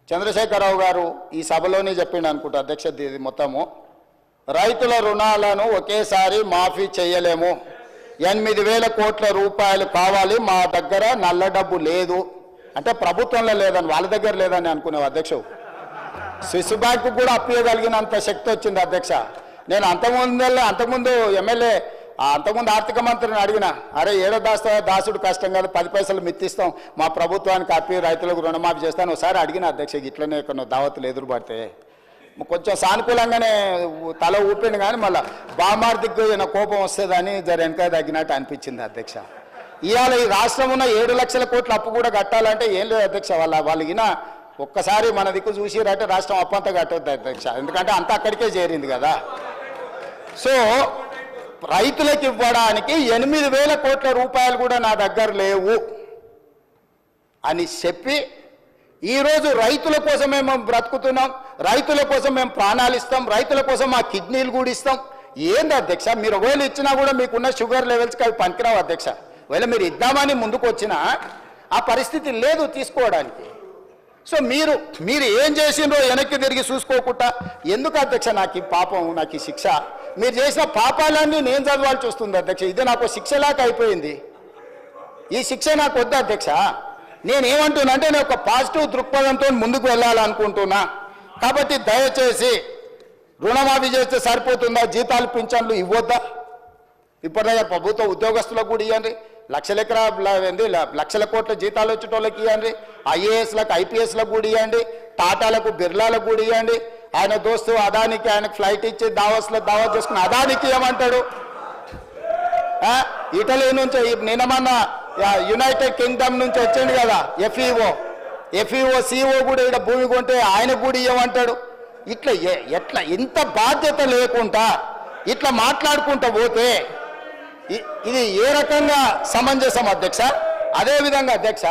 చంద్రశేఖరరావు గారు ఈ సభలోనే చెప్పిండు అనుకుంటా అధ్యక్ష, ఇది మొత్తము రైతుల రుణాలను ఒకేసారి మాఫీ చేయలేము, 8,000 కోట్ల రూపాయలు కావాలి, మా దగ్గర నల్ల డబ్బు లేదు అంటే ప్రభుత్వంలో లేదని వాళ్ళ దగ్గర లేదని అనుకునేవి అధ్యక్ష. స్విస్ బ్యాంకు కూడా అప్పియగలిగినంత శక్తి వచ్చింది అధ్యక్ష. నేను అంతకుముందు ఎమ్మెల్యే అంతకుముందు ఆర్థిక మంత్రిని అడిగిన, అరే ఏడో దాసుడు కష్టం కాదు, 10 పైసలు మిత్తిస్తాం, మా ప్రభుత్వానికి అప్పి రైతులకు రుణమాఫీ చేస్తాను ఒకసారి అడిగిన అధ్యక్ష. ఇట్లనే కొన్ని దావతులు ఎదురుపడితే కొంచెం సానుకూలంగానే తల ఊపిండు, కానీ మళ్ళీ బామార్దికి కోపం వస్తుందని జర వెనక తగ్గినట్టు అనిపించింది అధ్యక్ష. ఇవాళ ఈ రాష్ట్రం ఉన్న 7 లక్షల కోట్ల అప్పు కూడా కట్టాలంటే ఏం లేదు అధ్యక్ష. వాళ్ళకిన ఒక్కసారి మన దిక్కు చూసిరంటే రాష్ట్రం అప్పంతా కట్టొద్దు అధ్యక్ష, ఎందుకంటే అంతా అక్కడికే చేరింది కదా. సో రైతులకు ఇవ్వడానికి 8,000 కోట్ల రూపాయలు కూడా నా దగ్గర లేవు అని చెప్పి ఈరోజు రైతుల కోసమే మేము బ్రతుకుతున్నాం, రైతుల కోసం మేము ప్రాణాలు ఇస్తాం, రైతుల కోసం మా కిడ్నీలు కూడా ఇస్తాం. ఏంది అధ్యక్ష, మీరు ఒకవేళ ఇచ్చినా కూడా మీకున్న షుగర్ లెవెల్స్కి అవి పనికిరావు అధ్యక్ష. ఒకవేళ మీరు ఇద్దామని ముందుకు వచ్చినా ఆ పరిస్థితి లేదు తీసుకోవడానికి. సో మీరు ఏం చేసిండ్రో వెనక్కి తిరిగి చూసుకోకుండా ఎందుకు అధ్యక్ష నాకు ఈ పాపం, నాకు ఈ శిక్ష? మీరు చేసిన పాపాలన్నీ నేను చదవాల్సి వస్తుంది అధ్యక్ష. ఇది నాకు శిక్షలాగా అయిపోయింది. ఈ శిక్ష నాకు వద్దు అధ్యక్ష. నేనేమంటున్నా అంటే నేను ఒక పాజిటివ్ దృక్పథంతో ముందుకు వెళ్ళాలనుకుంటున్నా. కాబట్టి దయచేసి రుణమాఫీ చేస్తే సరిపోతుందా? జీతాలు పింఛన్లు ఇవ్వద్దా? ఇప్పటిదాకా ప్రభుత్వ ఉద్యోగస్తులకు కూడా ఇవ్వండి, లక్షల కోట్ల జీతాలు వచ్చేటోళ్ళకి ఇవ్వండి, ఐఏఎస్లకు ఐపీఎస్లకు కూడా ఇవ్వండి, టాటాలకు బిర్లాలకు కూడా ఇవ్వండి. ఆయన దోస్తు అదానికి ఆయనకు ఫ్లైట్ ఇచ్చి దావత్ చేసుకుని అదానికి ఏమంటాడు? ఇటలీ నుంచి నిన్నమన్న యునైటెడ్ కింగ్డమ్ నుంచి వచ్చింది కదా ఎఫ్ఈఓ సిఓ కూడా ఇక్కడ భూమి కొంటే ఆయనకు కూడా ఇవ్వమంటాడు. ఎట్లా ఇంత బాధ్యత లేకుండా ఇట్లా మాట్లాడుకుంటూ పోతే ఇది ఏ రకంగా సమంజసం అధ్యక్ష? అదేవిధంగా అధ్యక్ష